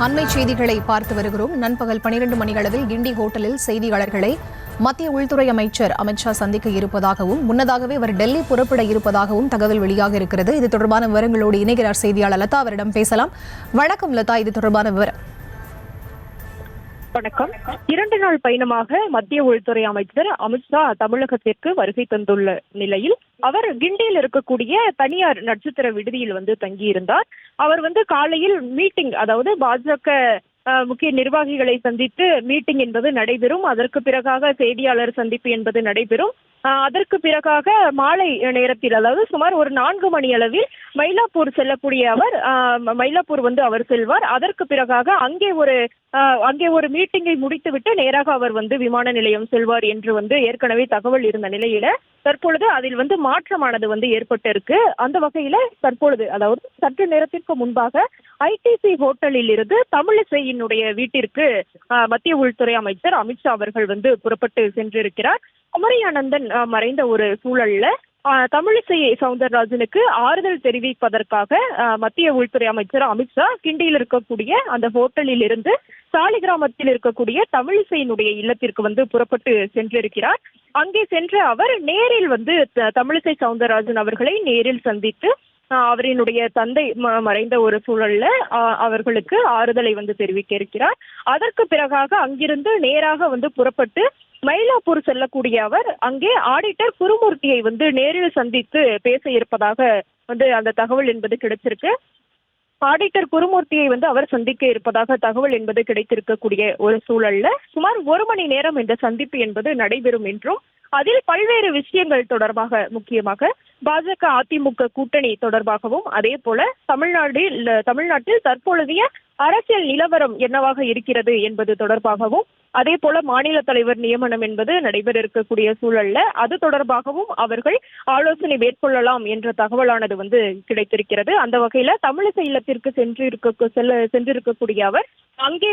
அண்மை செய்திகளை பார்த்து வருகிறோம். நண்பகல் 12 மணியளவில் கிண்டி ஹோட்டலில் செய்தியாளர்களை மத்திய உள்துறை அமைச்சர் அமித்ஷா சந்திக்க இருப்பதாகவும் முன்னதாகவே அவர் டெல்லி புறப்பட இருப்பதாகவும் தகவல் வெளியாக இருக்கிறது. இது தொடர்பான விவரங்களோடு இணைகிறார் செய்தியாளர் லதா. அவரிடம் பேசலாம். வணக்கம் லதா, இது தொடர்பான விவரம். வணக்கம். 2 நாள் பயணமாக மத்திய உள்துறை அமைச்சர் அமித்ஷா தமிழகத்திற்கு வருகை தந்துள்ள நிலையில் அவர் கிண்டியில் இருக்கக்கூடிய தனியார் நட்சத்திர விடுதியில் தங்கியிருந்தார். அவர் காலையில் மீட்டிங், அதாவது பாஜக முக்கிய நிர்வாகிகளை சந்தித்து மீட்டிங் என்பது நடைபெறும். அதற்கு பிறகாக செய்தியாளர் சந்திப்பு என்பது நடைபெறும். அதற்கு பிறகாக மாலை நேரத்தில், அதாவது சுமார் ஒரு 4 மணி அளவில் மயிலாப்பூர் செல்லக்கூடிய அவர் மயிலாப்பூர் அவர் செல்வார். அதற்கு பிறகாக அங்கே ஒரு மீட்டிங்கை முடித்துவிட்டு நேராக அவர் விமான நிலையம் செல்வார் என்று ஏற்கனவே தகவல் இருந்த நிலையில தற்பொழுது அதில் மாற்றமானது ஏற்பட்டிருக்கு. அந்த வகையில தற்பொழுது, அதாவது சற்று நேரத்திற்கு முன்பாக ஐடிசி ஹோட்டலில் இருந்து தமிழிசையினுடைய வீட்டிற்கு மத்திய உள்துறை அமைச்சர் அமித்ஷா அவர்கள் புறப்பட்டு சென்றிருக்கிறார். குமரியானந்தன் மறைந்த ஒரு சூழல்ல தமிழிசை சவுந்தரராஜனுக்கு ஆறுதல் தெரிவிப்பதற்காக மத்திய உள்துறை அமைச்சர் அமித்ஷா கிண்டியில் இருக்கக்கூடிய அந்த ஹோட்டலில் இருந்து சாலிகிராமத்தில் இருக்கக்கூடிய தமிழிசையினுடைய இல்லத்திற்கு புறப்பட்டு சென்றிருக்கிறார். அங்கே சென்ற அவர் நேரில் தமிழிசை சவுந்தரராஜன் அவர்களை நேரில் சந்தித்து அவரினுடைய தந்தை மறைந்த ஒரு சூழல்ல அவர்களுக்கு ஆறுதலை தெரிவிக்க இருக்கிறார். அதற்கு பிறகாக அங்கிருந்து நேராக புறப்பட்டு மயிலாப்பூர் செல்லக்கூடிய அவர் அங்கே ஆடிட்டர் குருமூர்த்தியை நேரில் சந்தித்து பேச இருப்பதாக அந்த தகவல் என்பது கிடைச்சிருக்கு. ஆடிட்டர் குருமூர்த்தியை அவர் சந்திக்க இருப்பதாக தகவல் என்பது கிடைத்திருக்கக்கூடிய ஒரு சூழல்ல சுமார் 1 மணி நேரம் இந்த சந்திப்பு என்பது நடைபெறும் என்றும் அதில் பல்வேறு விஷயங்கள் தொடர்பாக, முக்கியமாக பாஜக அதிமுக கூட்டணி தொடர்பாகவும், அதே போல தமிழ்நாட்டில் தற்பொழுதைய அரசியல் நிலவரம் என்னவாக இருக்கிறது என்பது தொடர்பாகவும், அதே போல மாநில தலைவர் நியமனம் என்பது நடைபெற இருக்கக்கூடிய சூழல்ல அது தொடர்பாகவும் அவர்கள் ஆலோசனை மேற்கொள்ளலாம் என்ற தகவலானது கிடைத்திருக்கிறது. அந்த வகையில தமிழிசை இல்லத்திற்கு சென்றிருக்கக்கூடிய அவர் அங்கே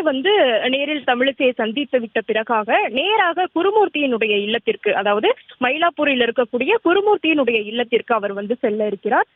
நேரில் தமிழிசையை சந்தித்து விட்ட பிறகாக நேராக குருமூர்த்தியினுடைய இல்லத்திற்கு, அதாவது மயிலாப்பூரில் இருக்கக்கூடிய குருமூர்த்தியினுடைய இல்லத்திற்கு அவர் செல்ல இருக்கிறார்.